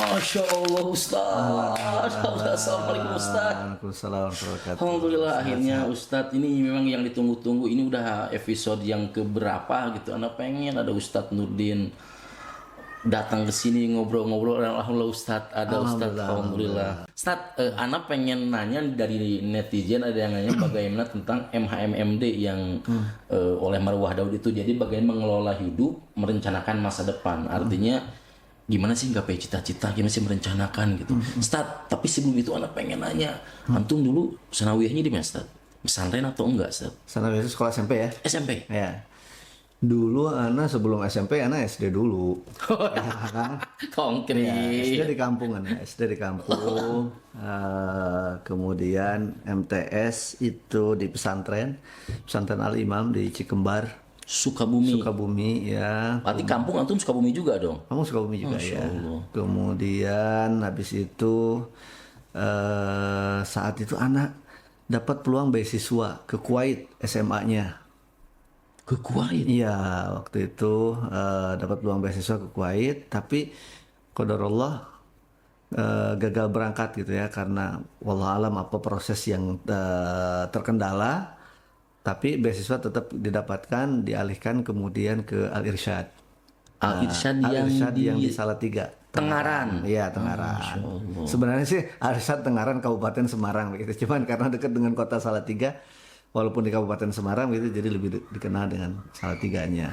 Masya Allah Ustaz. Assalamualaikum Ustaz. Waalaikumsalam warahmatullahi wabarakatuh. Alhamdulillah akhirnya Ustadz ini memang yang ditunggu-tunggu. Ini udah episode yang keberapa gitu. Anak pengen ada Ustadz Nurdin datang ke sini ngobrol-ngobrol. Alhamdulillah Ustadz ada Ustadz. Alhamdulillah. Ustadz, anak pengen nanya dari netizen, ada yang nanya bagaimana tentang MHMMD yang oleh Marwah Daud itu. Jadi bagaimana mengelola hidup, merencanakan masa depan. Artinya gimana sih gapai cita-cita, gimana sih merencanakan gitu. Ustadz, tapi sebelum itu anak pengen nanya, antum dulu sanawiyahnya di mana Ustadz? Pesantren atau enggak Ustadz? Sanawiyah itu sekolah SMP ya? SMP? Ya. Dulu Ana sebelum SMP Ana SD dulu. Konkret. Ya, SD di kampung Ana, SD di kampung. Kemudian MTS itu di pesantren Al Imam di Cikembar, Sukabumi. Sukabumi ya. Berarti kampung antum Sukabumi juga dong? Kamu Sukabumi juga Masya ya. Allah. Kemudian habis itu saat itu anak dapat peluang beasiswa ke Kuwait SMA-nya. Ke Kuwait? Iya, waktu itu dapat peluang beasiswa ke Kuwait, tapi qadarullah gagal berangkat gitu ya, karena wallahualam apa proses yang terkendala, tapi beasiswa tetap didapatkan, dialihkan kemudian ke Al-Irsyad. Al-Irsyad yang di Salatiga. Tengaran. Iya, Tengaran. Sebenarnya sih Al-Irsyad Tengaran Kabupaten Semarang begitu. Cuman karena dekat dengan kota Salatiga, walaupun di Kabupaten Semarang gitu, jadi lebih dikenal dengan Salatiganya.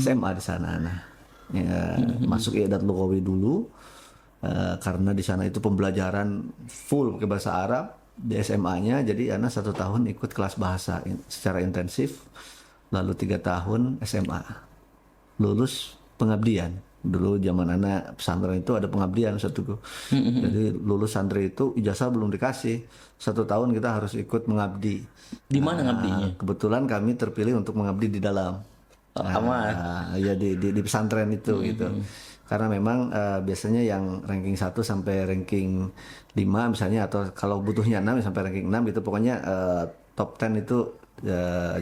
SMA di sana. Nah, ya, masuk I'dad Lughawi dulu karena di sana itu pembelajaran full pakai bahasa Arab di SMA-nya. Jadi anak 1 tahun ikut kelas bahasa secara intensif, lalu 3 tahun SMA. Lulus pengabdian. Dulu zaman anak pesantren itu ada pengabdian satu. Jadi lulus santri itu ijazah belum dikasih, 1 tahun kita harus ikut mengabdi. Di mana ngabdinya? Kebetulan kami terpilih untuk mengabdi di dalam. Ya di pesantren itu gitu. Karena memang biasanya yang ranking 1 sampai ranking 5 misalnya, atau kalau butuhnya 6 sampai ranking 6 gitu, pokoknya top 10 itu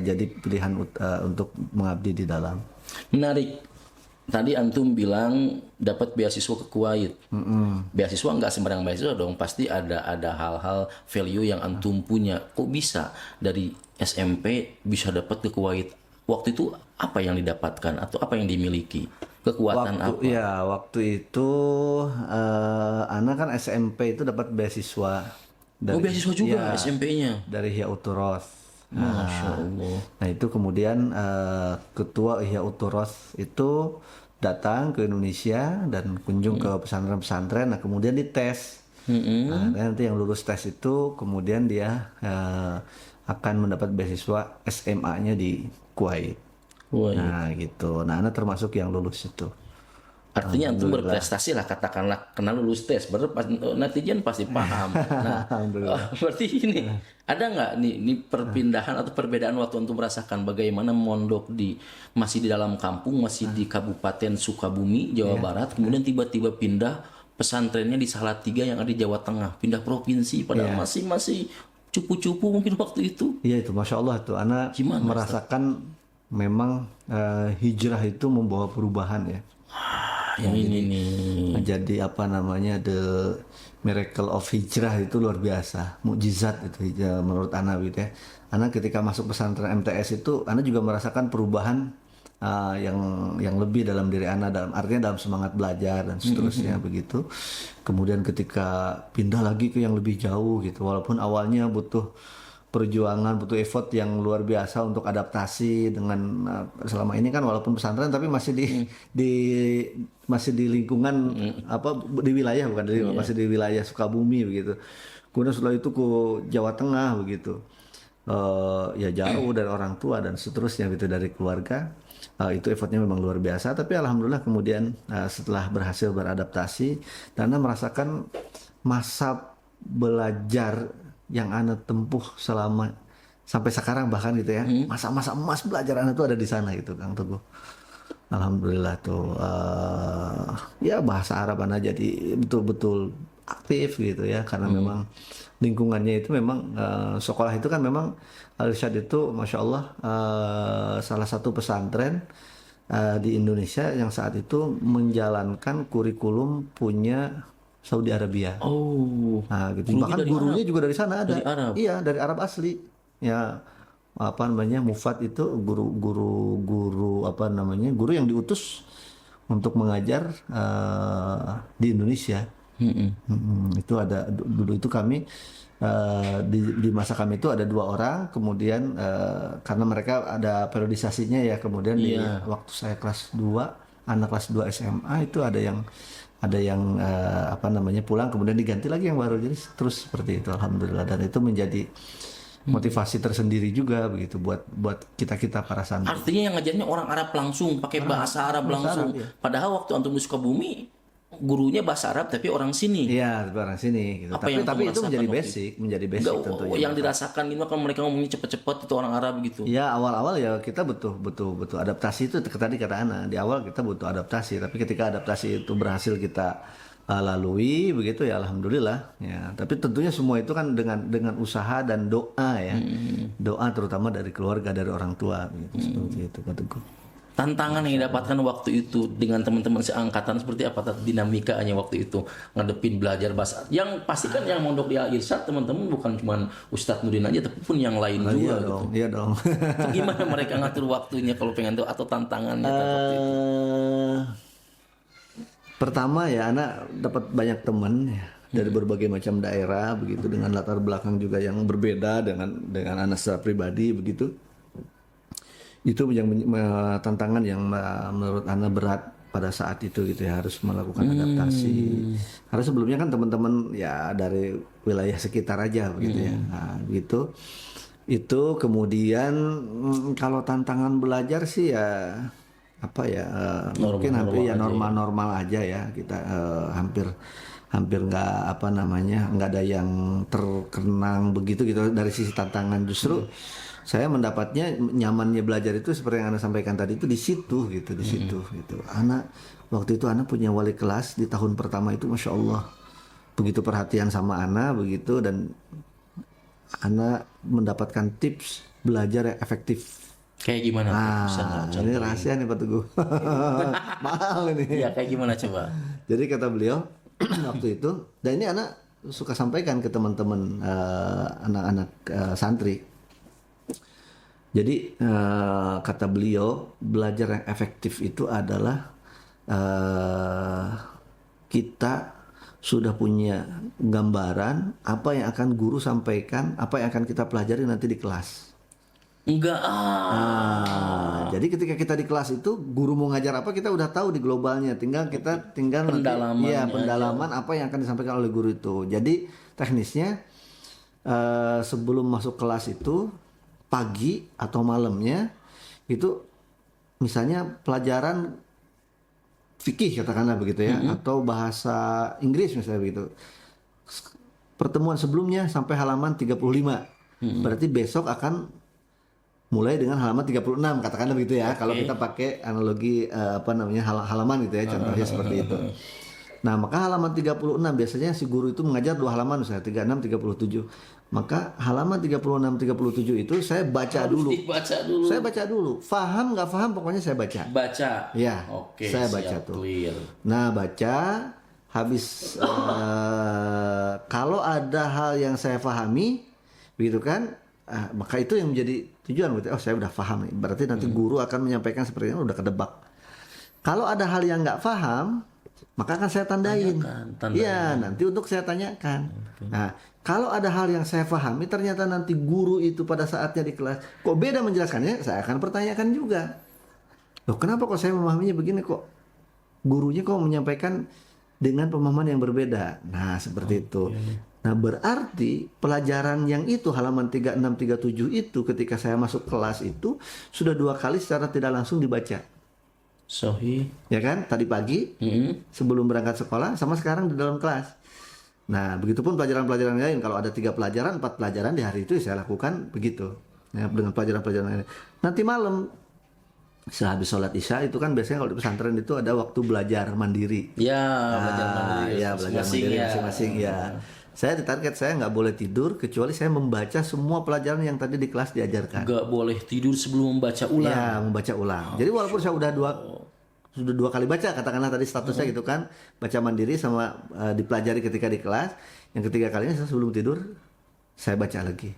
jadi pilihan untuk mengabdi di dalam. Menarik. Tadi antum bilang dapat beasiswa ke Kuwait. Beasiswa nggak sembarang beasiswa dong. Pasti ada hal-hal value yang antum punya. Kok bisa dari SMP bisa dapat ke Kuwait? Waktu itu apa yang didapatkan atau apa yang dimiliki? Kekuatan apa? Ya waktu itu anak kan SMP itu dapat beasiswa. Beasiswa juga SMP-nya. Dari Ihya Uturoth. Masya Allah. Nah itu kemudian ketua Ihya Uturoth itu datang ke Indonesia dan kunjung ke pesantren-pesantren. Nah kemudian dites. Nah, nanti yang lulus tes itu kemudian dia akan mendapat beasiswa SMA-nya di Kuwait. Nah gitu. Nah anak termasuk yang lulus itu. Artinya antum berprestasi lah, katakanlah kena lulus tes, netizen pasti paham. Nah, berarti ini ada nggak nih perpindahan atau perbedaan waktu antum merasakan bagaimana mondok masih di dalam kampung, masih di Kabupaten Sukabumi, Jawa Barat, kemudian tiba-tiba pindah pesantrennya di Salatiga yang ada di Jawa Tengah, pindah provinsi, padahal masih cupu-cupu mungkin waktu itu. Iya itu, Masya Allah tuh, anak merasakan memang hijrah itu membawa perubahan ya. Yang ini nih. Jadi apa namanya, the miracle of hijrah itu luar biasa, mukjizat itu menurut Ana gitu ya. Ana ketika masuk pesantren MTS itu, Ana juga merasakan perubahan yang lebih dalam diri Ana, artinya dalam semangat belajar dan seterusnya begitu. Kemudian ketika pindah lagi ke yang lebih jauh gitu, walaupun awalnya butuh perjuangan, butuh effort yang luar biasa untuk adaptasi dengan selama ini kan walaupun pesantren tapi masih masih di lingkungan di wilayah, masih di wilayah Sukabumi begitu. Kemudian setelah itu ke Jawa Tengah begitu, ya jauh dari orang tua dan seterusnya gitu, dari keluarga. Itu effortnya memang luar biasa, tapi alhamdulillah kemudian setelah berhasil beradaptasi dan merasakan masa belajar yang Ana tempuh selama sampai sekarang bahkan gitu ya, masa-masa emas belajar Ana tuh ada di sana gitu, Kang Teguh. Alhamdulillah tuh ya bahasa Arab Ana jadi betul-betul aktif gitu ya, karena memang lingkungannya itu memang sekolah itu kan memang Al-Irsyad itu Masya Allah salah satu pesantren di Indonesia yang saat itu menjalankan kurikulum punya Saudi Arabia. Oh, Nah, gitu. gurunya Bahkan dari gurunya Arab. juga dari sana ada. Dari Arab. Iya, dari Arab asli. Ya, apa namanya? Mufat itu guru apa namanya? Guru yang diutus untuk mengajar di Indonesia. Itu ada dulu itu kami di masa kami itu ada 2 orang, kemudian karena mereka ada periodisasinya ya, kemudian di waktu saya kelas 2, anak kelas 2 SMA itu ada yang apa namanya pulang, kemudian diganti lagi yang baru, jadi terus seperti itu, alhamdulillah. Dan itu menjadi motivasi tersendiri juga begitu buat kita para santri. Artinya yang ngajarnya orang Arab langsung, pakai bahasa Arab langsung. Padahal waktu antum di Sukabumi, gurunya bahasa Arab tapi orang sini. Iya, orang sini gitu. Apa yang Tapi kamu itu menjadi rasakan basic, menjadi basic Enggak, tentunya. yang dirasakan ini kan mereka ngomongnya cepet-cepet itu orang Arab gitu. Ya awal-awal ya kita butuh adaptasi, itu tadi kata Ana, di awal kita butuh adaptasi, tapi ketika adaptasi itu berhasil kita lalui begitu ya alhamdulillah ya. Tapi tentunya semua itu kan dengan usaha dan doa ya. Doa terutama dari keluarga, dari orang tua gitu. Seperti itu kataku. Tantangan yang didapatkan waktu itu dengan teman-teman seangkatan seperti apa dinamikanya waktu itu ngadepin belajar bahasa. Yang pasti kan yang mondok di Al-Irsyad teman-teman bukan cuma Ustadz Nurdin aja tapi pun yang lain juga Iya gitu. dong, iya dong. Itu gimana mereka ngatur waktunya kalau pengen tahu atau tantangannya waktu itu? Pertama ya anak dapat banyak teman ya dari berbagai macam daerah begitu, dengan latar belakang juga yang berbeda dengan anak secara pribadi begitu. Itu yang tantangan yang menurut Ana berat pada saat itu gitu ya, harus melakukan adaptasi. Karena sebelumnya kan teman-teman ya dari wilayah sekitar aja begitu ya. Nah, gitu. Itu kemudian kalau tantangan belajar sih ya apa ya mungkin hampir ya normal-normal aja ya, kita hampir nggak apa namanya nggak ada yang terkenang begitu gitu dari sisi tantangan. Justru saya mendapatnya nyamannya belajar itu seperti yang Anda sampaikan tadi itu di situ gitu, di situ gitu. Anak waktu itu Anak punya wali kelas di tahun pertama itu, masya Allah begitu perhatian sama Anak begitu, dan Anak mendapatkan tips belajar yang efektif. Kayak gimana? Nah, ini rahasia nih Pak Teguh. Mahal ini. Ya kayak gimana coba? Jadi kata beliau waktu itu, dan ini Anak suka sampaikan ke teman-teman anak-anak santri. Jadi kata beliau, belajar yang efektif itu adalah kita sudah punya gambaran apa yang akan guru sampaikan, apa yang akan kita pelajari nanti di kelas. Enggak Jadi ketika kita di kelas itu guru mau ngajar apa kita udah tahu di globalnya, tinggal pendalaman apa yang akan disampaikan oleh guru itu. Jadi teknisnya sebelum masuk kelas itu pagi atau malamnya itu misalnya pelajaran fikih katakanlah begitu ya, atau bahasa Inggris misalnya begitu. Pertemuan sebelumnya sampai halaman 35. Berarti besok akan mulai dengan halaman 36 katakanlah begitu ya. Kalau kita pakai analogi apa namanya halaman gitu ya, contohnya seperti itu. Nah, maka halaman 36 biasanya si guru itu mengajar 2 halaman misalnya 36 37. Maka halaman 36 37 itu saya baca dulu. Saya baca dulu. Faham nggak faham pokoknya saya baca. Baca. Ya. Oke, saya baca tuh. Clear. Nah, baca habis kalau ada hal yang saya pahami begitu kan, maka itu yang menjadi tujuan gitu. Oh, saya udah paham nih. Berarti nanti guru akan menyampaikan seperti ini, udah kedebak. Kalau ada hal yang nggak paham, maka akan saya tandain. Iya, nanti untuk saya tanyakan. Nah, kalau ada hal yang saya pahami, ternyata nanti guru itu pada saatnya di kelas kok beda menjelaskannya, saya akan pertanyakan juga. Loh, kenapa kok saya memahaminya begini, kok gurunya kok menyampaikan dengan pemahaman yang berbeda? Nah, seperti itu. Nah, berarti pelajaran yang itu halaman 36 37 itu ketika saya masuk kelas itu sudah 2 kali secara tidak langsung dibaca. Sahih. Ya kan? Tadi pagi sebelum berangkat sekolah sama sekarang di dalam kelas. Nah, begitupun pelajaran-pelajaran lain. Kalau ada 3 pelajaran, 4 pelajaran di hari itu saya lakukan begitu. Ya, dengan pelajaran-pelajaran lain. Nanti malam sehabis sholat isya itu kan biasanya kalau di pesantren itu ada waktu belajar mandiri. Ya, belajar mandiri. Ya, belajar mandiri masing-masing ya. Saya ditarget saya nggak boleh tidur kecuali saya membaca semua pelajaran yang tadi di kelas diajarkan. Nggak boleh tidur sebelum membaca ulang. Ya, membaca ulang. Jadi walaupun saya udah sudah 2 kali baca, katakanlah tadi statusnya gitu kan, baca mandiri sama dipelajari ketika di kelas. Yang ketiga kalinya sebelum tidur saya baca lagi.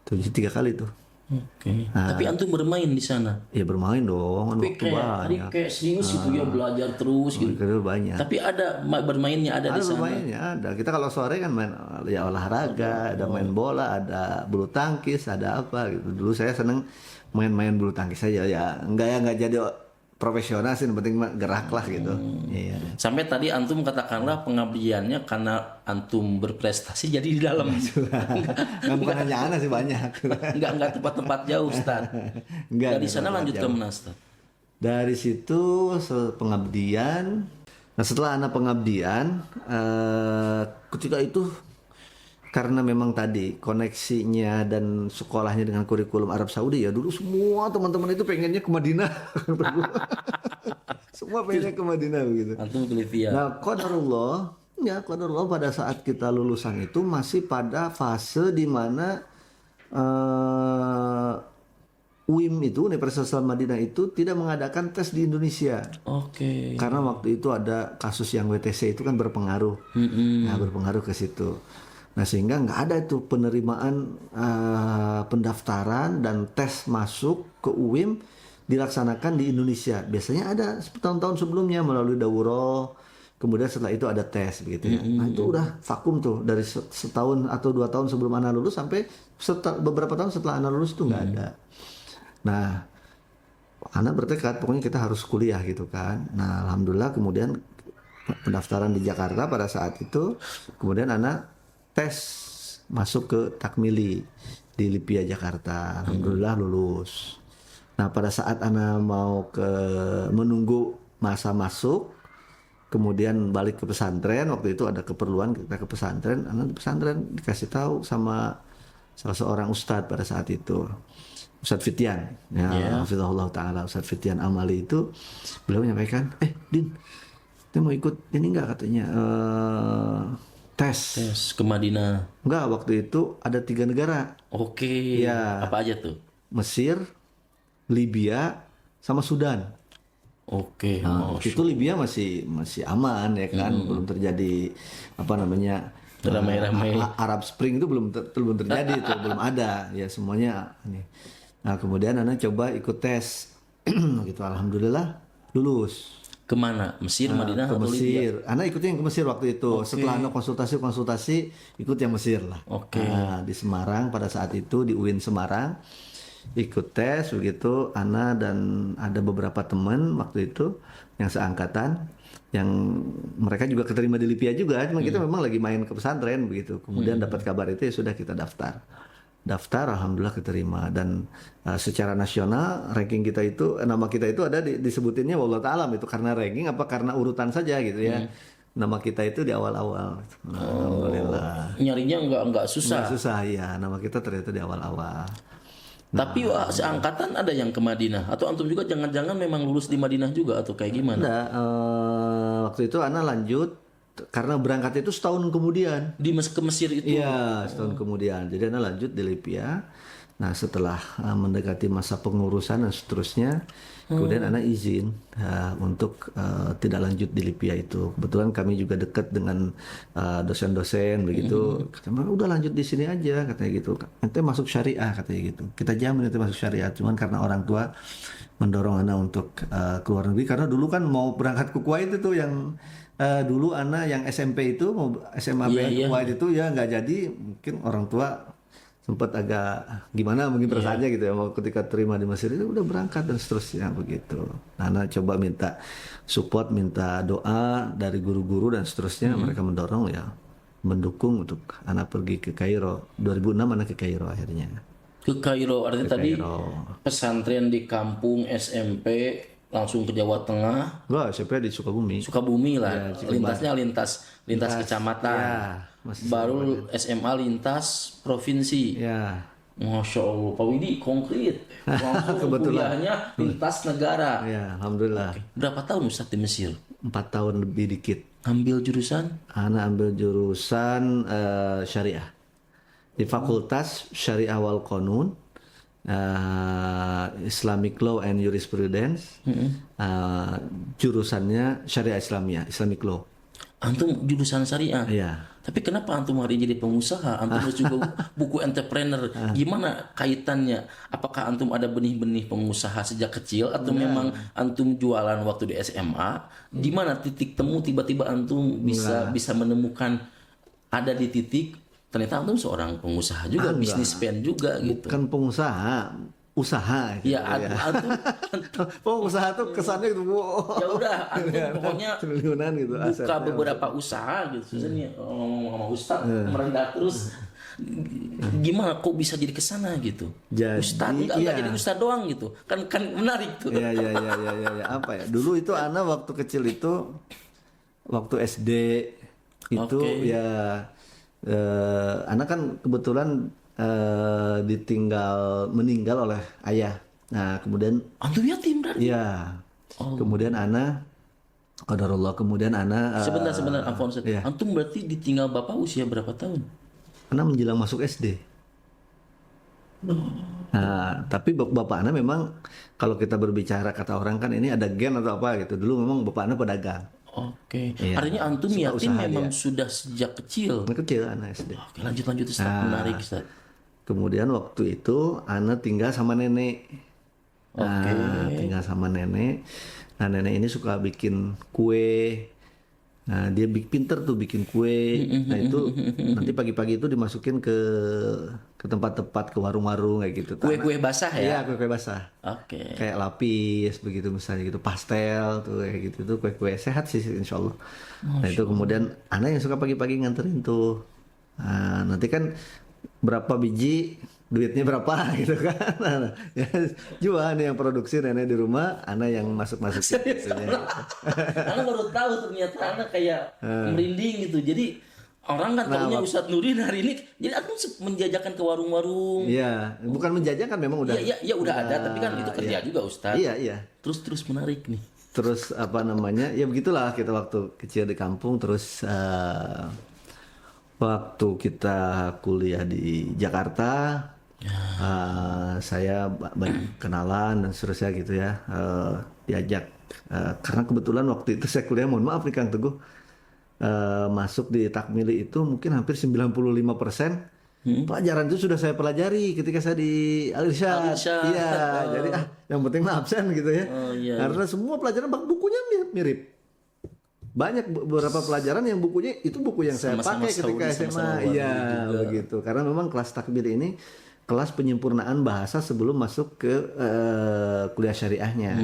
Tuh, jadi 3 kali tuh. Oke. Tapi antum bermain di sana. Ya bermain dong, kan Tapi waktu kayak banyak. serius gitu ya, belajar terus gitu. Itu banyak. Tapi ada bermainnya ada di Ada sana. bermainnya, ada. Kita kalau sore kan main ya olahraga, ada main bola, ada bulu tangkis, ada apa gitu. Dulu saya seneng main-main bulu tangkis saja ya. Nggak jadi profesional sih, yang penting mah gerak lah gitu. Iya. Sampai tadi antum katakanlah pengabdiannya karena antum berprestasi jadi di dalam. Nggak, bukan hanya anak sih, banyak. Enggak tempat-tempat jauh, Ustaz. Enggak, Dari sana lanjut ke mana, Ustaz? Dari situ pengabdian. Nah setelah anak pengabdian, ketika itu karena memang tadi koneksinya dan sekolahnya dengan kurikulum Arab Saudi ya, dulu semua teman-teman itu pengennya ke Madinah. Semua pengennya ke Madinah begitu. Antum ke Libya. Nah, qadarullah pada saat kita lulusan itu masih pada fase di mana UIM itu, Universitas Islam Madinah itu tidak mengadakan tes di Indonesia. Oke. Karena waktu itu ada kasus yang WTC itu kan berpengaruh. Nah, berpengaruh ke situ. Nah, sehingga nggak ada itu penerimaan pendaftaran dan tes masuk ke UIM dilaksanakan di Indonesia. Biasanya ada tahun-tahun sebelumnya melalui daurah, kemudian setelah itu ada tes begitu ya. Nah, itu udah vakum tuh dari setahun atau 2 tahun sebelum anak lulus sampai beberapa tahun setelah anak lulus itu nggak ada. Nah, anak bertekad pokoknya kita harus kuliah gitu kan. Nah, alhamdulillah kemudian pendaftaran di Jakarta pada saat itu, kemudian anak tes masuk ke Takmili di Lipia Jakarta. Alhamdulillah lulus. Nah, pada saat anak mau menunggu masa masuk, kemudian balik ke pesantren, waktu itu ada keperluan kita ke pesantren, anak di pesantren dikasih tahu sama salah seorang ustadz pada saat itu. Ustadz Fitian, ya, hafizahullah ta'ala, Ustadz Fitian Amali itu, beliau menyampaikan, Din, kita mau ikut ini enggak katanya, tes ke Madinah. Enggak, waktu itu ada 3 negara. Oke. Ya. Apa aja tuh? Mesir, Libya, sama Sudan. Oke. Nah, itu Libya masih aman ya kan, belum terjadi apa namanya ramai-ramai. Arab Spring itu belum terjadi itu, belum ada ya semuanya ini. Nah, kemudian anak coba ikut tes. Gitu, alhamdulillah lulus. Kemana? Mesir, Madinah, Ke atau Libya? Mesir. Anak ikutnya yang ke Mesir waktu itu. Setelah anak konsultasi ikut yang Mesir lah. Oke. Nah, di Semarang pada saat itu di UIN Semarang ikut tes begitu. Ana dan ada beberapa teman waktu itu yang seangkatan yang mereka juga keterima di Libya juga. Cuma kita memang lagi main ke pesantren begitu. Kemudian dapat kabar itu ya sudah kita daftar, alhamdulillah keterima. Dan secara nasional ranking kita itu, nama kita itu ada disebutinnya wallahu ta'alam, itu karena ranking apa karena urutan saja gitu ya. Nama kita itu di awal-awal. Alhamdulillah. Nyarinya enggak susah. Nggak susah ya, nama kita ternyata di awal-awal. Tapi seangkatan ada yang ke Madinah, atau antum juga jangan-jangan memang lulus di Madinah juga atau kayak gimana? Ada, waktu itu Ana lanjut karena berangkat itu setahun kemudian. Ke Mesir itu? Iya, setahun kemudian. Jadi Ana lanjut di Libya. Nah, setelah mendekati masa pengurusan dan seterusnya, kemudian Ana izin untuk tidak lanjut di Libya itu. Kebetulan kami juga dekat dengan dosen-dosen begitu. Katanya, udah lanjut di sini aja katanya gitu. Nanti masuk syariah katanya gitu. Kita jamin nanti masuk syariah. Cuman karena orang tua mendorong Ana untuk keluar negeri, karena dulu kan mau berangkat ke Kuwait itu yang dulu Ana yang SMP itu mau SMA Kuwait itu ya nggak jadi, mungkin orang tua sempat agak gimana mungkin perasaannya gitu ya, mau ketika terima di Mesir itu udah berangkat dan seterusnya begitu. Nah, Ana coba minta support, minta doa dari guru-guru dan seterusnya, mereka mendorong ya, mendukung untuk Ana pergi ke Kairo. 2006 Ana ke Kairo akhirnya. Ke Kairo, artinya tadi pesantren di kampung SMP langsung ke Jawa Tengah. Enggak, SMP di Sukabumi lah. Lintasnya lintas kecamatan. Ya, baru SMA lintas provinsi. Ya. Masya Allah, Pak Widi konkret. Langsung kuliahnya lintas negara. Ya, alhamdulillah. Berapa tahun Ustaz di Mesir? 4 tahun lebih dikit. Ambil jurusan? Ana ambil jurusan syariah di Fakultas Syariah wal Qanun Islamic Law and Jurisprudence. Jurusannya Syariah Islamiyah, Islamic Law. Antum jurusan syariah. Iya. Tapi kenapa antum hari jadi pengusaha? Antum harus juga buku entrepreneur. Gimana kaitannya? Apakah antum ada benih-benih pengusaha sejak kecil atau memang antum jualan waktu di SMA? Di mana titik temu tiba-tiba antum bisa menemukan ada di titik ternyata antum seorang pengusaha juga, bisnismen juga gitu. Bukan pengusaha, usaha gitu. Ya, antum Pengusaha tuh kesannya gitu. ya udah antum pokoknya triliunan gitu buka asetnya. beberapa usaha gitu. Susahnya ngomong sama Ustaz merendah terus. Gimana kok bisa jadi kesana gitu? Jadi, Ustaz enggak jadi Ustaz doang gitu. Kan menarik tuh. Ya. Apa ya? Dulu itu Ana waktu kecil itu, waktu SD itu ya, Ana kan kebetulan meninggal oleh ayah. Nah kemudian Antum yatim berarti? ya, kemudian Ana, qadarullah, kemudian Ana Sebentar Alphonse. iya. Antum berarti ditinggal bapak usia berapa tahun? Ana menjelang masuk SD. Nah, tapi bapak Ana memang kalau kita berbicara kata orang kan ini ada gen atau apa gitu. Dulu memang bapak Ana pedagang. Oke. Iya. Artinya antum Suka yatim usaha memang sudah sejak kecil. Ana kecil Ana SD. Oke, lanjut Ustaz. Menarik Ustaz. Kemudian waktu itu Ana tinggal sama nenek. Nah, tinggal sama nenek. Nah, nenek ini suka bikin kue. Nah, dia pinter tuh bikin kue. Nah, itu nanti pagi-pagi itu dimasukin ke tempat-tempat, ke warung-warung kayak gitu. Kue-kue basah ya? Iya, kue-kue basah. Oke. Kayak lapis begitu misalnya gitu, pastel tuh kayak gitu tuh, kue-kue sehat sih insya Allah. Nah, itu kemudian Ana yang suka pagi-pagi nganterin tuh. Nah, nanti kan berapa biji, duitnya berapa gitu kan. Nah, ya, jual nih yang produksi nenek di rumah, Ana yang masuk-masukin gitu ya. Ana baru tahu ternyata Ana kayak merinding gitu. Jadi orang kan taunya Ustadz Nurdin hari ini, jadi aku menjajakan ke warung-warung. Iya, bukan menjajakan, memang udah. Iya, udah ada, tapi kan itu kerja juga Ustadz. Iya. Terus menarik nih. Terus apa namanya? Ya begitulah kita waktu kecil di kampung, terus waktu kita kuliah di Jakarta, saya banyak kenalan dan seterusnya gitu ya, diajak karena kebetulan waktu itu saya kuliah, mohon maaf nih Kang Teguh, masuk di Takmili itu mungkin hampir 95% pelajaran itu sudah saya pelajari ketika saya di Al-Irsyad. Iya, jadi yang penting mah absen gitu ya. Karena semua pelajaran bukunya mirip. Banyak beberapa pelajaran yang bukunya itu buku yang saya pakai ketika SMA. Iya, begitu. Karena memang kelas takbir ini kelas penyempurnaan bahasa sebelum masuk ke kuliah syariahnya.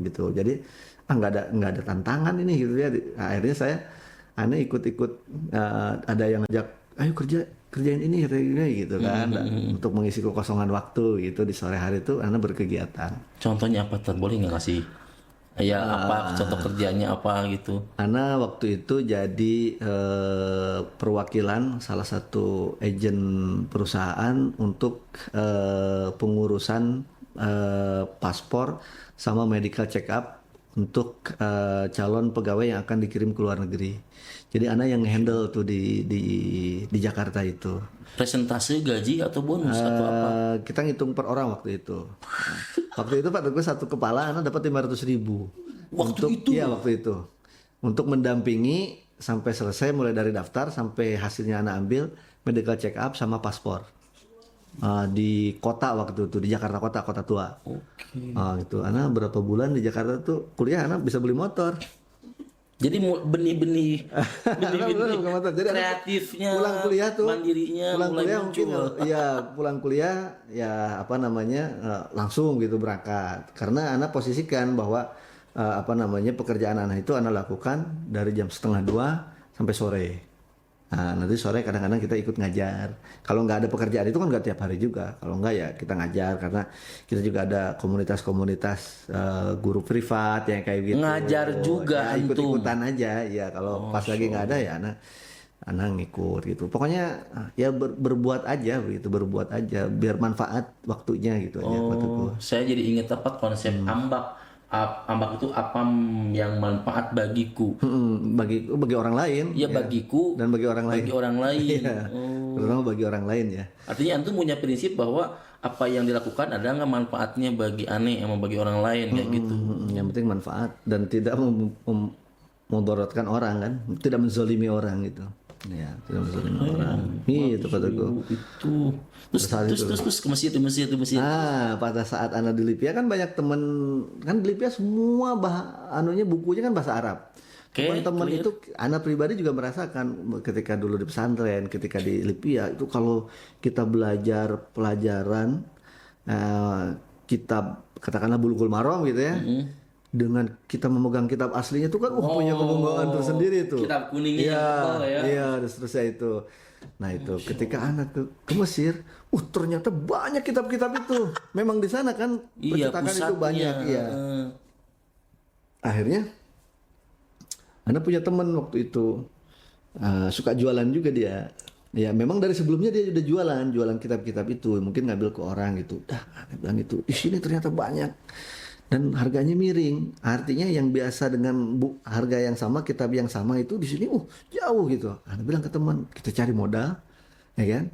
Gitu. Jadi nggak ada tantangan ini gitu ya. Akhirnya Ana ikut-ikut, ada yang ngajak, ayo kerjain ini gitu kan, untuk mengisi kekosongan waktu gitu di sore hari itu Ana berkegiatan. Contohnya apa? Boleh nggak ngasih? Ya apa contoh kerjanya apa gitu? Ana waktu itu jadi perwakilan salah satu agen perusahaan untuk pengurusan paspor sama medical check up untuk calon pegawai yang akan dikirim ke luar negeri. Jadi Ana yang handle tuh di Jakarta itu. Presentase gaji atau bonus atau apa? Kita ngitung per orang waktu itu. Waktu itu Pak Teguh satu kepala Ana dapat 500.000. Waktu itu? Iya waktu itu. Untuk mendampingi sampai selesai, mulai dari daftar sampai hasilnya Ana ambil, medical check up sama paspor. Di kota waktu itu, di Jakarta kota tua. Gitu. Ana berapa bulan di Jakarta tuh kuliah, Ana bisa beli motor. Jadi benih-benih kreatifnya, pulang kuliah tuh, mandirinya, pulang mulai kuliah muncul. mungkin pulang kuliah ya apa namanya langsung gitu berangkat. Karena Ana posisikan bahwa pekerjaan Ana itu Ana lakukan dari jam 1:30 sampai sore. Nah, nanti sore kadang-kadang kita ikut ngajar. Kalau nggak ada pekerjaan itu kan nggak tiap hari juga. Kalau nggak ya kita ngajar, karena kita juga ada komunitas-komunitas guru privat yang kayak gitu. Ngajar juga ya, ikut-ikutan aja. Ya kalau pas lagi nggak ada ya anak ngikut gitu. Pokoknya ya berbuat aja begitu, berbuat aja biar manfaat waktunya gitu aja. Saya jadi ingat apa konsep ambak. Ambak itu apa yang manfaat bagiku, bagi orang lain ya, bagiku dan bagi orang lain, ya. Terutama bagi orang lain ya. Artinya antum punya prinsip bahwa apa yang dilakukan ada nggak manfaatnya bagi Ane sama bagi orang lain kayak gitu. Yang penting manfaat dan tidak memudorotkan orang kan, tidak menzolimi orang gitu. Ya, tidak menzolimi orang. Itu kataku. Itu terus ke Mesir, di Mesir. Pada saat anak di Libya kan banyak temen, kan di Libya semua bukunya kan bahasa Arab. Teman-teman itu, anak pribadi juga merasakan ketika dulu di pesantren, ketika di Libya itu kalau kita belajar pelajaran kitab katakanlah Bulughul Maram gitu ya, dengan kita memegang kitab aslinya itu kan punya kebanggaan tersendiri itu. Kitab kuningnya ya. Iya, dan seterusnya itu. Nah itu ketika anak ke Mesir, ternyata banyak kitab-kitab itu. Memang di sana kan percetakan itu banyak. Iya. Akhirnya anak punya teman waktu itu suka jualan juga dia. Ya memang dari sebelumnya dia udah jualan kitab-kitab itu. Mungkin ngambil ke orang gitu. Anak bilang itu di sini ternyata banyak. Dan harganya miring, artinya yang biasa dengan harga yang sama, kitab yang sama itu di sini jauh gitu. Anak bilang ke teman, kita cari modal, ya kan?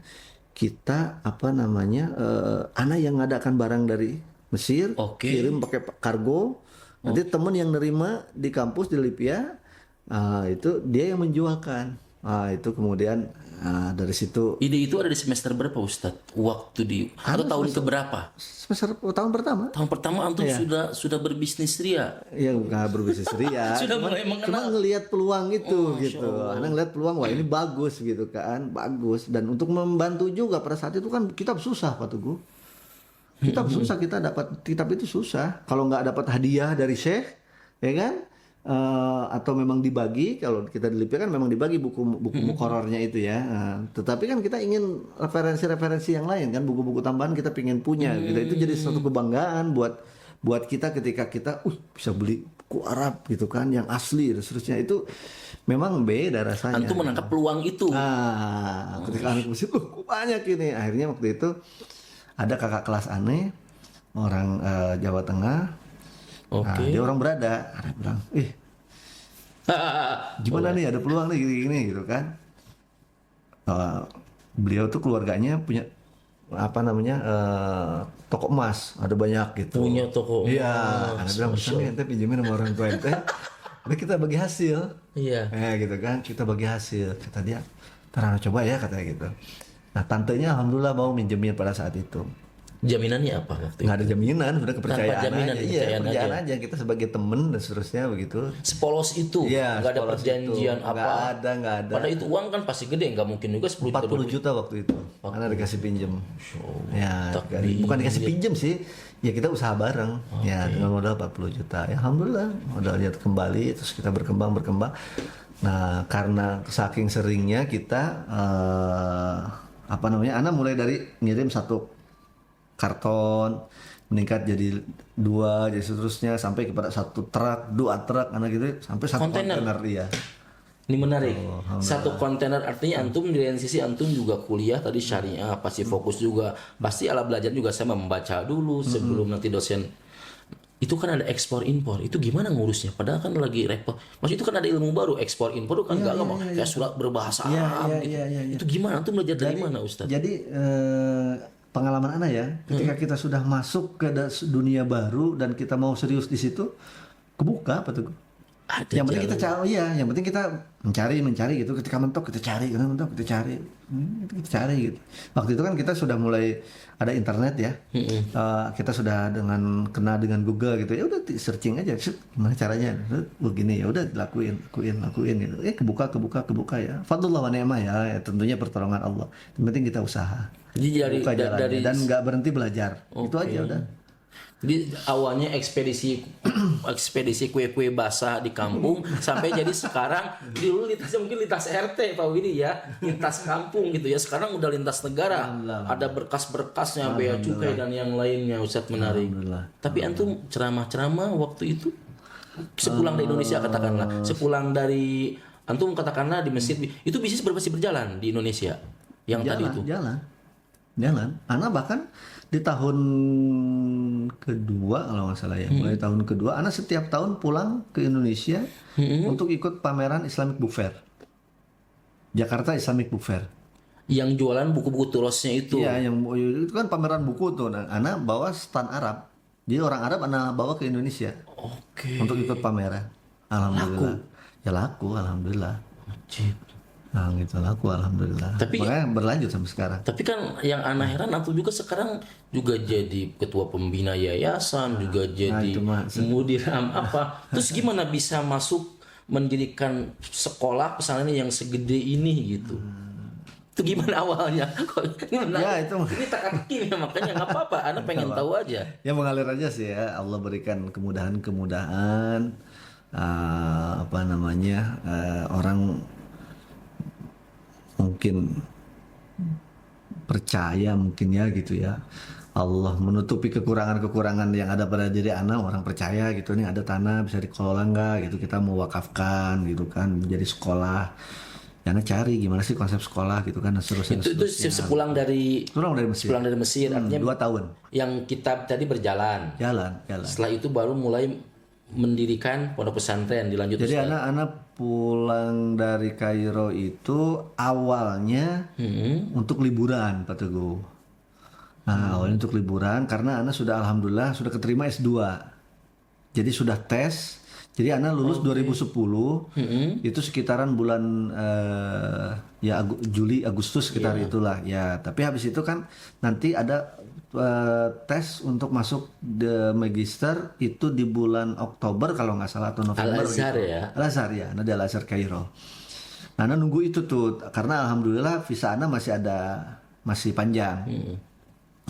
Kita anak yang ngadakan barang dari Mesir, kirim pakai kargo. Nanti teman yang nerima di kampus di Libya, itu dia yang menjualkan. Itu kemudian dari situ. Ide itu ada di semester berapa Ustadz? Waktu atau tahun keberapa? Semester tahun pertama. Tahun pertama antum sudah berbisnis ria. Ya nggak berbisnis ria. cuma ngelihat peluang itu gitu. Anak ngelihat peluang, wah ini bagus gitu kan, bagus. Dan untuk membantu juga pada saat itu kan kitab susah Pak Tugu. Kitab susah, kita dapat kitab itu susah. Kalau nggak dapat hadiah dari Syekh, ya kan? Atau memang dibagi, kalau kita di Libya kan memang dibagi buku mukorornya itu ya. Tetapi kan kita ingin referensi-referensi yang lain kan, buku-buku tambahan kita ingin punya gitu. Itu jadi suatu kebanggaan buat kita ketika kita bisa beli buku Arab gitu kan yang asli dan seterusnya. Itu memang beda rasanya. Antum menangkap peluang itu. Ketika anak Mesir banyak ini. Akhirnya waktu itu ada kakak kelas aneh orang Jawa Tengah. Dia orang berada, ada bilang, gimana nih ada peluang nih gini gitu kan. Beliau tuh keluarganya punya toko emas, ada banyak gitu. Punya toko emas. Iya, ada bilang bisa nih ente pinjemin sama orang tua ente. Tapi kita bagi hasil. Iya. Gitu kan, kita bagi hasil. Kata dia, "Ntar coba ya," katanya gitu. Nah, tantenya alhamdulillah mau minjemin pada saat itu. Jaminannya apa waktu itu? Nggak ada jaminan, sudah kepercayaan jaminan, aja. Kepercayaan aja. Kita sebagai temen dan seterusnya begitu. Sepolos itu, nggak ada perjanjian apa? Nggak ada. Padahal itu uang kan pasti gede, nggak mungkin juga 40 juta waktu itu. Karena dikasih pinjem. Bukan dikasih pinjem sih, ya kita usaha bareng. Ya dengan modal 40 juta. Ya alhamdulillah, modalnya kembali, terus kita berkembang. Nah karena saking seringnya kita, anak mulai dari ngirim satu karton meningkat jadi 2, jadi seterusnya sampai kepada 1 truk, 2 truk, anak gitu sampai 1 kontainer ya. Ini menarik. 1 kontainer artinya antum di lain sisi antum juga kuliah tadi syariah, pasti fokus juga, pasti ala belajar juga sama membaca dulu sebelum nanti dosen. Itu kan ada ekspor impor, itu gimana ngurusnya? Padahal kan lagi repot. Maksud itu kan ada ilmu baru, ekspor impor kan nggak kayak surat berbahasa Arab gitu. Itu gimana? Antum belajar dari mana Ustaz? Jadi pengalaman anak ya, ketika kita sudah masuk ke dunia baru dan kita mau serius di situ, kebuka apa tuh? Yang penting kita cari, yang penting kita mencari gitu. Ketika mentok kita cari gitu. Waktu itu kan kita sudah mulai ada internet ya, kita sudah kena dengan Google gitu. Ya udah searching aja, gimana caranya? Begini ya udah lakuin gitu. Kebuka ya. Fadlullah wa ni'mah ya, tentunya pertolongan Allah. Yang penting kita usaha. Jadi dari dan nggak berhenti belajar. Itu aja udah. Jadi awalnya ekspedisi kue-kue basah di kampung sampai jadi sekarang dulu mungkin lintas RT Pak Widi ya, lintas kampung gitu ya. Sekarang udah lintas negara. Ada berkas-berkasnya, bea cukai dan yang lainnya. Ustadz menarik. Tapi antum ceramah-ceramah waktu itu sepulang dari Indonesia katakanlah, sepulang dari antum katakanlah di Mesir, itu bisnis berjalan di Indonesia yang tadi itu. Jalan. Anak bahkan di tahun kedua kalau nggak salah ya, mulai tahun kedua, anak setiap tahun pulang ke Indonesia untuk ikut pameran Islamic Book Fair, Jakarta Islamic Book Fair. Yang jualan buku-buku tulosnya itu. Iya, yang itu kan pameran buku tuh. Nah, Ana bawa stand Arab. Jadi orang Arab Ana bawa ke Indonesia Oke. untuk ikut pameran. Alhamdulillah. Ya laku, alhamdulillah. Cip. Nah, gitu laku, alhamdulillah. Tapi- Makanya berlanjut sampai sekarang. Tapi kan yang Ana heran Antum juga sekarang juga jadi ketua pembina yayasan, juga jadi itu mah mudir apa. Terus gimana bisa masuk mendirikan sekolah pesantren yang segede ini gitu? Itu gimana awalnya? Gimana? Ya, itu mah. Ini teka-teki ya, makanya nggak apa-apa. Ana pengen tahu aja. Ya mengalir aja sih ya. Allah berikan kemudahan-kemudahan. Apa namanya? Orang mungkin percaya mungkin ya gitu ya. Allah menutupi kekurangan-kekurangan yang ada pada diri anak, orang percaya gitu nih ada tanah bisa dikelola nggak gitu, kita mau wakafkan gitu kan menjadi sekolah. Ya anak cari gimana sih konsep sekolah gitu kan dan seterusnya. Itu sepulang dari Pulang dari Mesir. pulang dari Mesir, artinya 2 tahun. yang kitab tadi berjalan. Jalan. Setelah itu baru mulai mendirikan pondok pesantren, dilanjut Jadi Ustaz. anak-anak pulang dari Kairo itu awalnya untuk liburan Pak Teguh. Nah, awalnya untuk liburan karena anak sudah alhamdulillah sudah keterima S2. Jadi sudah tes. Jadi anak lulus 2010. Itu sekitaran bulan ya Juli Agustus sekitar itulah ya. Tapi habis itu kan nanti ada tes untuk masuk the magister itu di bulan Oktober kalau nggak salah atau November Al-Azhar gitu. ya? Al-Azhar ya, nah di Al-Azhar Kairo. Nah, Ana nunggu itu tuh karena alhamdulillah visa Ana masih panjang.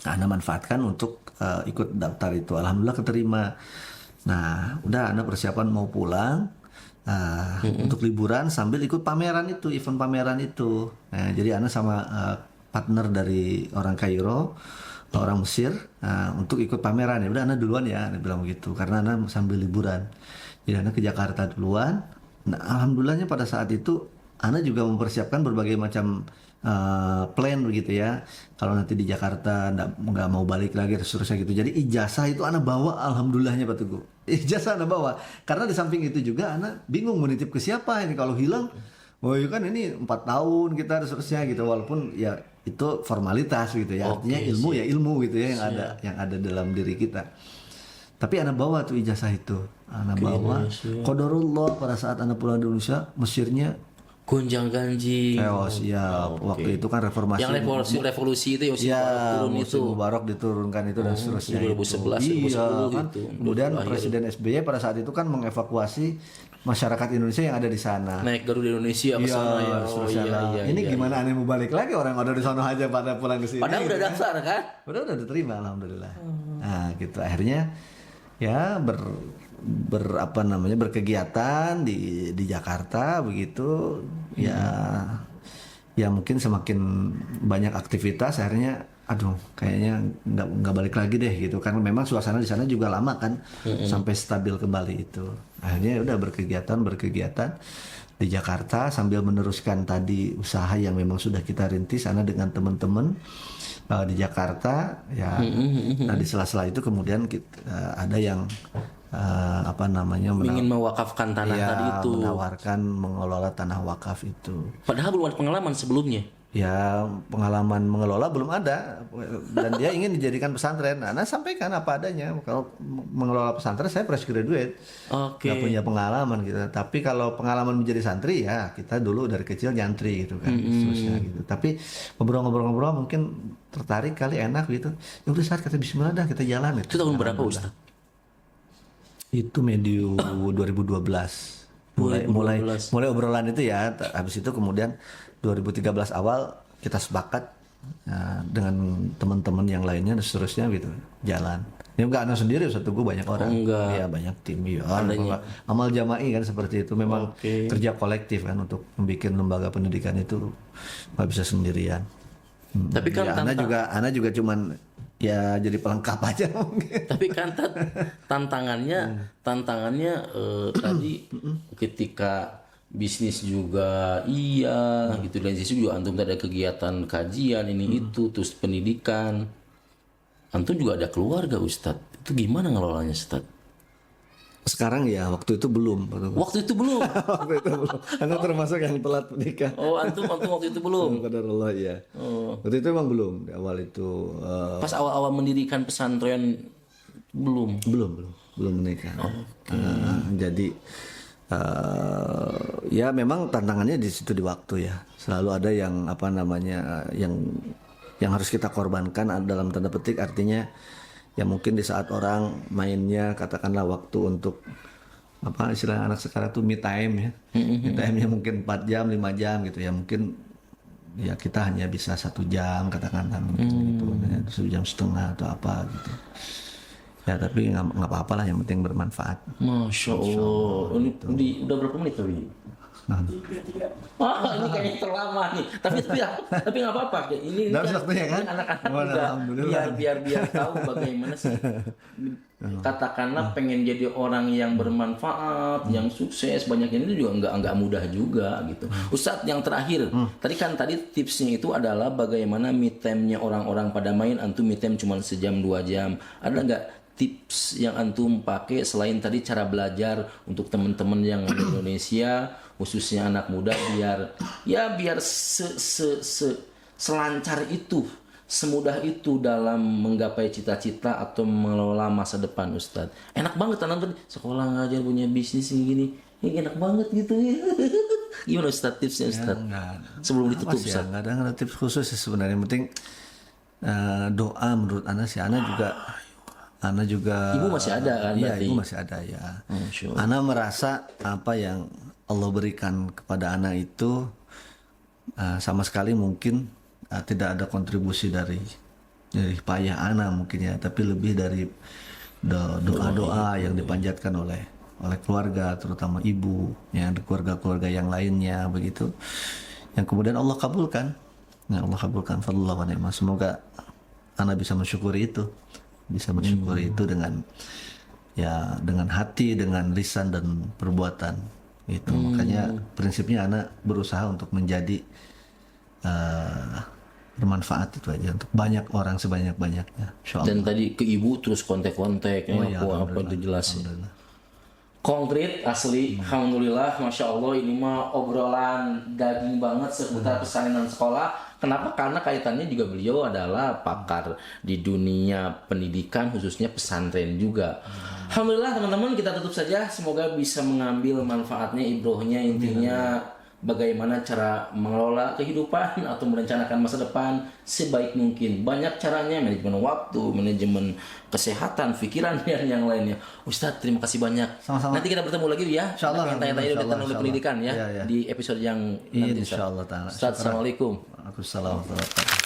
Nah, Ana manfaatkan untuk ikut daftar itu. Alhamdulillah keterima. Nah, udah Ana persiapan mau pulang untuk liburan sambil ikut pameran itu, event pameran itu. Nah, jadi Ana sama partner dari orang Kairo, orang Mesir untuk ikut pameran. Ya udah Ana duluan ya, Ana bilang begitu karena Ana sambil liburan. Jadi Ana ke Jakarta duluan. Nah, alhamdulillahnya pada saat itu Ana juga mempersiapkan berbagai macam plan begitu ya. Kalau nanti di Jakarta nggak mau balik lagi terus seterusnya gitu. Jadi ijazah itu Ana bawa, alhamdulillahnya Pak Teguh. Ijazah Ana bawa. Karena di samping itu juga Ana bingung mau nitip ke siapa ini kalau hilang. Oh iya kan ini 4 tahun kita terus seterusnya gitu. Walaupun ya itu formalitas gitu ya. Artinya ilmu ya ilmu gitu ya yang ada dalam diri kita. Tapi Ana bawa tuh ijazah itu. Ana bawa. Qadarullah pada saat Ana pulang di Indonesia, Mesirnya Gonjang ganjing. chaos ya. Waktu itu kan reformasi. Yang revolusi itu yang Ya, turun itu. Mubarak diturunkan itu dan seterusnya. 2011, itu. 2010 kan. itu. Kemudian Presiden SBY pada saat itu kan mengevakuasi masyarakat Indonesia yang ada di sana. Naik Garuda Indonesia ke sana ya. Oh seterusnya. iya. Ini gimana aneh mau balik lagi orang ada di sana aja pada pulang ke sini. Padahal udah daftar kan? Udah diterima alhamdulillah. Nah, gitu akhirnya ya apa namanya berkegiatan di Jakarta begitu ya mungkin semakin banyak aktivitas akhirnya aduh kayaknya nggak balik lagi deh gitu kan memang suasana di sana juga lama kan sampai stabil kembali itu akhirnya udah berkegiatan di Jakarta sambil meneruskan tadi usaha yang memang sudah kita rintis sana dengan teman-teman di Jakarta ya. Nah di sela-sela itu kemudian ada yang apa namanya Ingin mewakafkan tanah tadi itu. menawarkan mengelola tanah wakaf itu. Padahal belum ada pengalaman sebelumnya. Ya pengalaman mengelola belum ada dan dia ingin dijadikan pesantren. Nah, sampaikan apa adanya. Kalau mengelola pesantren saya fresh graduate, Oke. nggak punya pengalaman gitu. Tapi kalau pengalaman menjadi santri ya kita dulu dari kecil nyantri gitu kan, seterusnya gitu. Tapi ngobrol-ngobrol mungkin tertarik kali enak gitu. Ya udah saat kata Bismillah dah kita jalan Itu tahun berapa Ustaz? Itu medio 2012. Mulai obrolan itu ya. Habis itu kemudian 2013 awal kita sepakat dengan teman-teman yang lainnya dan seterusnya gitu jalan. Ini enggak anak sendiri satu gue banyak orang. Ya banyak tim ya. Amal jama'i kan seperti itu memang kerja kolektif kan untuk membuat lembaga pendidikan itu nggak bisa sendirian. Tapi kan ya, Ana juga cuman ya jadi pelengkap aja mungkin. Tapi kan tantangannya tadi ketika bisnis juga gitu dan situ juga antum ada kegiatan kajian ini itu terus pendidikan antum juga ada keluarga Ustadz itu gimana ngelolanya Ustadz? Sekarang ya, waktu itu belum. Waktu itu belum. Waktu itu belum. Anda termasuk yang telat menikah. Oh, antum waktu itu belum. Qadarullah ya. Oh. Waktu itu emang belum. Di awal itu Pas awal-awal mendirikan pesantren belum. belum menikah. Jadi ya memang tantangannya di situ di waktu ya. Selalu ada yang apa namanya yang harus kita korbankan dalam tanda petik, artinya ya mungkin di saat orang mainnya katakanlah waktu untuk apa istilah anak sekarang tuh me time ya. Me time-nya mungkin 4 jam 5 jam gitu ya, mungkin ya kita hanya bisa 1 jam katakanlah gitu, 1 jam setengah atau apa gitu. Ya tapi nggak apa-apa lah, yang penting bermanfaat. Masya Allah. Ini udah berapa menit tadi? Ini kayaknya terlama nih. Tapi nggak apa-apa. Ini Udah waktunya kan? ini anak-anak Oh, juga alhamdulillah. biar tahu bagaimana sih. Katakanlah pengen jadi orang yang bermanfaat, yang sukses, banyak ini juga nggak mudah juga gitu. Ustadz, yang terakhir, tadi tipsnya itu adalah bagaimana me time-nya orang-orang pada main, antum me time cuma sejam 2 jam. Ada nggak tips yang antum pakai selain tadi cara belajar untuk teman-teman yang di Indonesia, khususnya anak muda, biar selancar itu, semudah itu dalam menggapai cita-cita atau mengelola masa depan, Ustadz? Enak banget anak tadi sekolah ngajar punya bisnis gini, ini enak banget gitu ya. Gimana Ustadz tipsnya Ustadz? Sebelum ditutup Ustadz. Nggak ada tips khusus sih sebenarnya. Yang penting doa menurut Ana sih. Ana juga Ibu masih ada kan? Iya, berarti? ibu masih ada ya. Masya Allah. Ana merasa apa yang Allah berikan kepada Ana itu sama sekali mungkin tidak ada kontribusi dari payah Ana mungkin ya, tapi lebih dari doa-doa yang dipanjatkan oleh keluarga, terutama ibu, ya, keluarga-keluarga yang lainnya begitu, yang kemudian Allah kabulkan. Nah, Allah kabulkan. Fadlullah wa ni'mah. Semoga Ana bisa mensyukuri itu. Bisa mensyukuri itu dengan hati, dengan lisan dan perbuatan gitu. Makanya prinsipnya anak berusaha untuk menjadi bermanfaat itu aja untuk banyak orang sebanyak-banyaknya, insyaallah. Dan tadi ke ibu terus kontak-kontak apa itu jelas ya. Konkret asli, alhamdulillah, masya Allah, ini mah obrolan daging banget seputar persalinan sekolah. Kenapa? Karena kaitannya juga beliau adalah pakar di dunia pendidikan, khususnya pesantren juga. Alhamdulillah teman-teman, kita tutup saja. Semoga bisa mengambil manfaatnya, ibrohnya, intinya bagaimana cara mengelola kehidupan atau merencanakan masa depan sebaik mungkin. Banyak caranya, manajemen waktu, manajemen kesehatan, pikiran, dan yang lainnya. Ustadz, terima kasih banyak. Sama-sama. Nanti kita bertemu lagi ya. Insyaallah. Tanya-tanya udah teknologi pendidikan ya, Ya. di episode yang nanti. Insyaallah taala. Ustadz, assalamualaikum. Waalaikumsalam warahmatullahi wabarakatuh.